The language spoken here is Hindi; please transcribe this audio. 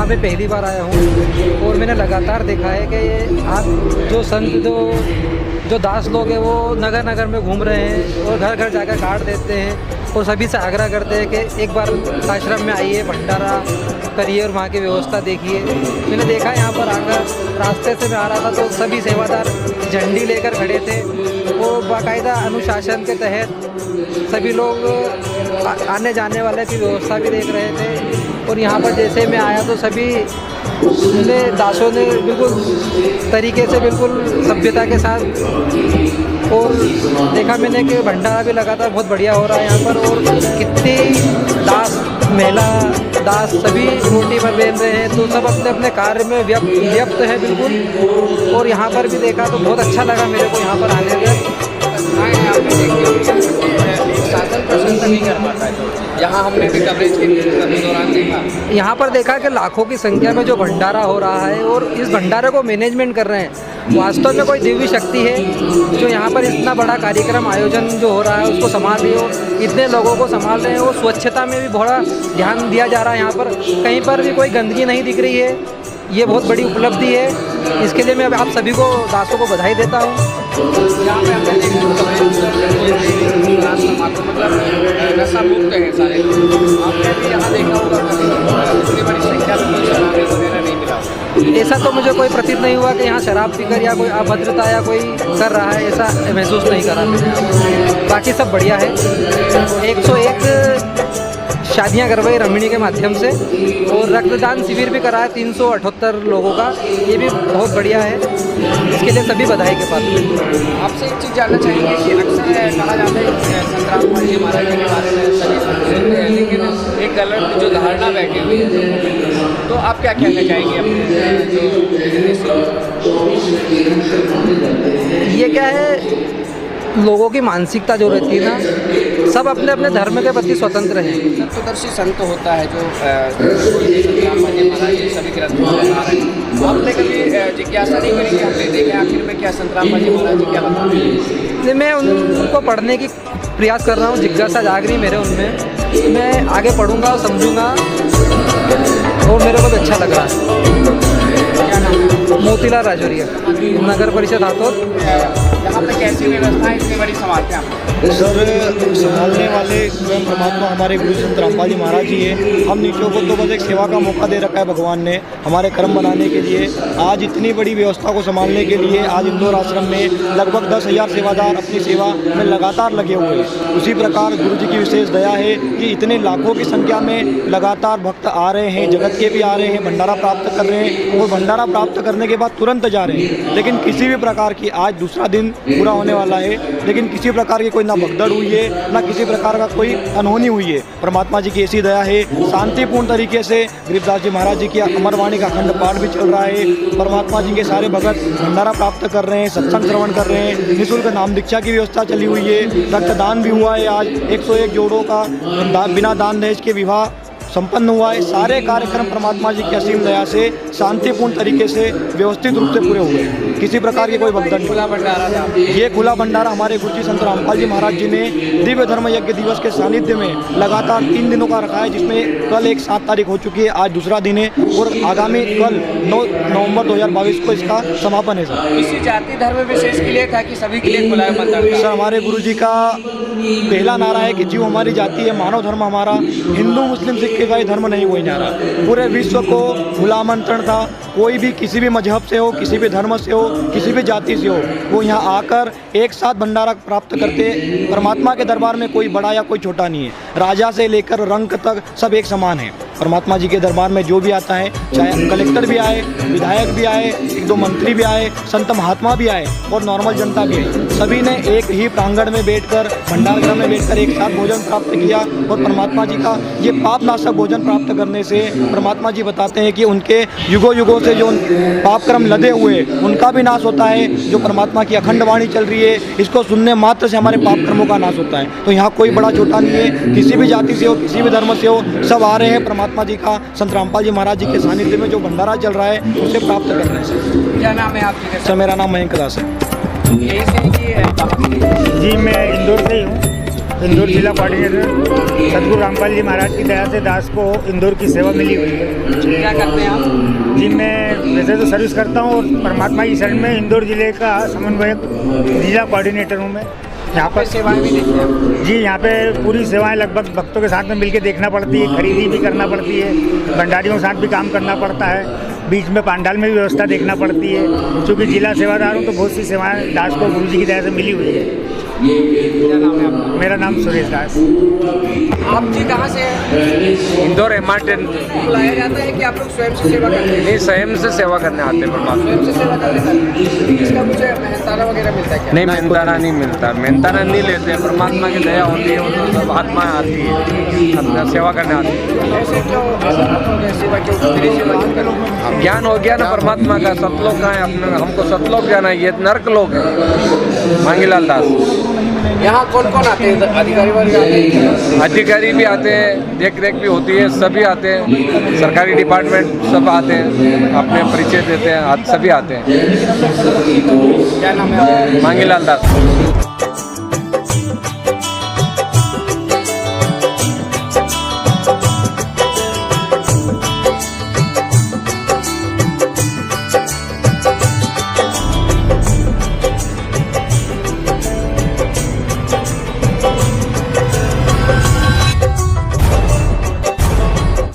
पे पहली बार आया हूँ और मैंने लगातार देखा है कि ये आप जो संत जो दास लोग हैं वो नगर नगर में घूम रहे हैं और घर घर जाकर कार्ड देते हैं और सभी से आग्रह करते हैं कि एक बार आश्रम में आइए, भंडारा करिए और वहाँ की व्यवस्था देखिए। मैंने देखा यहाँ पर आकर, रास्ते से मैं आ रहा था तो सभी सेवादार झंडी लेकर खड़े थे और बाकायदा अनुशासन के तहत सभी लोग आने जाने वाले की व्यवस्था भी देख रहे थे। और यहाँ पर जैसे मैं आया तो सभी दासों ने बिल्कुल तरीके से, बिल्कुल सभ्यता के साथ, और देखा मैंने कि भंडारा भी लगा था, बहुत बढ़िया हो रहा है यहाँ पर। और कितनी दास, महिला दास सभी रोटी पर बेल रहे हैं, तो सब अपने अपने कार्य में व्यस्त है बिल्कुल। और यहाँ पर भी देखा तो बहुत अच्छा लगा मेरे को यहाँ पर आने में। शासन प्रशंसा नहीं कर पाता है, यहाँ हमने भी कवरेज के दौरान देखा, यहाँ पर देखा कि लाखों की संख्या में जो भंडारा हो रहा है और इस भंडारे को मैनेजमेंट कर रहे हैं, वास्तव में कोई दिव्य शक्ति है जो यहाँ पर इतना बड़ा कार्यक्रम आयोजन जो हो रहा है उसको संभाल रही हो, इतने लोगों को संभाल रहे हैं। और स्वच्छता में भी बहुत ध्यान दिया जा रहा है, यहाँ पर कहीं पर भी कोई गंदगी नहीं दिख रही है। ये बहुत बड़ी उपलब्धि है, इसके लिए मैं आप सभी को, दासों को बधाई देता हूँ। यहाँ पे हमने मतलब नशा मुक्त है सारे, आपने भी यहाँ देखा होगा इतनी बड़ी संख्या में कोई शराबी वगैरह नहीं मिला। ऐसा तो मुझे कोई प्रतीत नहीं हुआ कि यहाँ शराब पीकर या कोई अभद्रता या कोई कर रहा है, ऐसा महसूस नहीं करा। बाकी सब बढ़िया है। 101 शादियाँ करवाई रमणी के माध्यम से और रक्तदान शिविर भी कराया 378 लोगों का, ये भी बहुत बढ़िया है। इसके लिए सभी बधाई के पात्र हैं। आपसे एक चीज़ जानना चाहेंगे कि अक्सर कहा जाता है संत रामपाल जी महाराज के बारे में सभी सुनते हैं, लेकिन एक गलत जो धारणा बैठी हुई है, तो आप क्या कहना चाहेंगे अपने ये क्या है, लोगों की मानसिकता जो रहती है ना, सब अपने अपने धर्म के प्रति स्वतंत्र हैं। सत्वदर्शी संत होता है जो संत रामपाल जी महाराज जी सभी ग्रंथों में बता रहे हैं, आपने कभी जिज्ञासा नहीं करी कि हमने देखे आखिर में क्या संत रामपाल जी महाराज जी क्या बताते हैं? मैं उनको पढ़ने की प्रयास कर रहा हूँ, जिज्ञासा जाग रही मेरे उनमें। मैं आगे पढ़ूंगा और समझूंगा और मेरे को भी अच्छा लग रहा है। क्या नाम है? मोतीलाल राजौरिया, नगर परिषद हाथोर। यहाँ पे कैसी व्यवस्था है इतनी बड़ी संभालते हैं आप? सर, संभालने वाले स्वयं परमात्मा हमारे गुरु संत रामपाल जी महाराज जी हैं। हम नीचों को तो बस एक सेवा का मौका दे रखा है भगवान ने हमारे कर्म बनाने के लिए। आज इतनी बड़ी व्यवस्था को संभालने के लिए आज इंदौर आश्रम में लगभग 10,000 सेवादार अपनी सेवा में लगातार लगे हुए हैं। उसी प्रकार गुरु जी की विशेष दया है कि इतने लाखों की संख्या में लगातार भक्त आ रहे हैं, जगत के भी आ रहे हैं, भंडारा प्राप्त कर रहे हैं और भंडारा प्राप्त करने के बाद तुरंत जा रहे हैं। लेकिन किसी भी प्रकार की, आज दूसरा दिन पूरा होने वाला है, लेकिन किसी प्रकार की कोई ना भगदड़ हुई है, ना किसी प्रकार का कोई अनहोनी हुई है। परमात्मा जी की ऐसी दया है, शांतिपूर्ण तरीके से गरीबदास जी महाराज जी की अमरवाणी का अखंड पाठ भी चल रहा है। परमात्मा जी के सारे भगत भंडारा प्राप्त कर रहे हैं, सत्संग श्रवण कर रहे हैं, निःशुल्क नाम दीक्षा की व्यवस्था चली हुई है। रक्तदान भी हुआ है, आज 101 जोड़ों का बिना दान दहेज के विवाह संपन्न हुआ है। सारे कार्यक्रम परमात्मा जी की असीम दया से शांतिपूर्ण तरीके से व्यवस्थित रूप से पूरे हुए, किसी प्रकार की कोई भगदड़ नहीं। खुला भंडारा था, ये खुला भंडारा हमारे गुरु जी संत रामपाल जी महाराज जी ने दिव्य धर्म यज्ञ दिवस के सानिध्य में लगातार 3 दिनों का रखा है, जिसमें कल एक 7 तारीख हो चुकी है, आज दूसरा दिन है और आगामी कल 9 नवंबर 2022 को इसका समापन है। सर, किसी जाति धर्म विशेष के लिए था कि सभी के लिए खुला है मंदिर? सर, हमारे गुरु जी का पहला नारा है कि जीव हमारी जाति है, मानव धर्म हमारा, हिंदू मुस्लिम सिख ईसाई धर्म नहीं कोई नारा। पूरे विश्व को खुला आमंत्रण था, कोई भी किसी भी मजहब से हो, किसी भी धर्म से हो, किसी भी जाति से हो, वो यहाँ आकर एक साथ भंडारा प्राप्त करते। परमात्मा के दरबार में कोई बड़ा या कोई छोटा नहीं है, राजा से लेकर रंक तक सब एक समान है। परमात्मा जी के दरबार में जो भी आता है, चाहे कलेक्टर भी आए, विधायक भी आए, 1-2 मंत्री भी आए, संत महात्मा भी आए और नॉर्मल जनता भी आई, सभी ने एक ही प्रांगण में बैठकर, भंडार गृह में बैठकर एक साथ भोजन प्राप्त किया। और परमात्मा जी का ये पाप नाशक भोजन प्राप्त करने से परमात्मा जी बताते हैं कि उनके युगों युगों से जो पाप कर्म लदे हुए उनका भी नाश होता है। जो परमात्मा की अखंड वाणी चल रही है, इसको सुनने मात्र से हमारे पाप कर्मों का नाश होता है। तो यहाँ कोई बड़ा छोटा नहीं है, किसी भी जाति से हो, किसी भी धर्म से हो, सब आ रहे हैं परमात्मा जी का, संत रामपाल जी महाराज जी के सानिध्य में जो भंडारा चल रहा है उसे प्राप्त करने से। क्या नाम है आपकी? सर, मेरा नाम मयंक दास है। यही से कि जी, मैं इंदौर से ही हूँ। इंदौर जिला कोऑर्डिनेटर। सतगुरु रामपाल जी महाराज की दया से दास को इंदौर की सेवा मिली हुई है। क्या करते हैं आप? जी, मैं वैसे तो सर्विस करता हूँ और परमात्मा की शरण में इंदौर जिले का समन्वयक जिला कोऑर्डिनेटर हूँ मैं। यहाँ पर सेवाएं भी देखते हैं। जी, यहाँ पे पूरी सेवाएं लगभग भक्तों के साथ में मिलके देखना पड़ती है, खरीदी भी करना पड़ती है, भंडारियों के साथ भी काम करना पड़ता है, बीच में पंडाल में भी व्यवस्था देखना पड़ती है। क्योंकि जिला सेवादार हूँ तो बहुत सी सेवाएं दास को गुरु जी की दया से मिली हुई है। क्या नाम है आपका? मेरा नाम सुरेश दास। आप जी कहाँ से हैं? इंदौर एमआरटेन। बुलाया जाता है कि आप लोग स्वयं से सेवा करते हैं? नहीं, स्वयं से सेवा करने आते हैं परमात्मा। स्वयं से सेवा करते हैं। इसका कुछ मेहनताना वगैरह मिलता है क्या? नहीं, मेहनताना नहीं मिलता, मेहनताना नहीं लेते हैं। परमात्मा की दया होती है, वो तो सब आत्माएं आती है अपना सेवा करने आती है। ऐसे क्यों आप लोग सेवा क्यों मेरी सेवा क्यों करें? ज्ञान हो गया ना परमात्मा का, सतलोक का है अपने, हमको सतलोक जाना है, ये नर्क लोक है। मांगीलाल दास। यहाँ कौन कौन आते हैं? अधिकारी वर्ग आते हैं? अधिकारी भी आते हैं, देख रेख भी होती है, सभी आते हैं, सरकारी डिपार्टमेंट सब आते हैं, अपने परिचय देते हैं, सभी आते हैं। क्या नाम है आपका? मांगीलाल दास।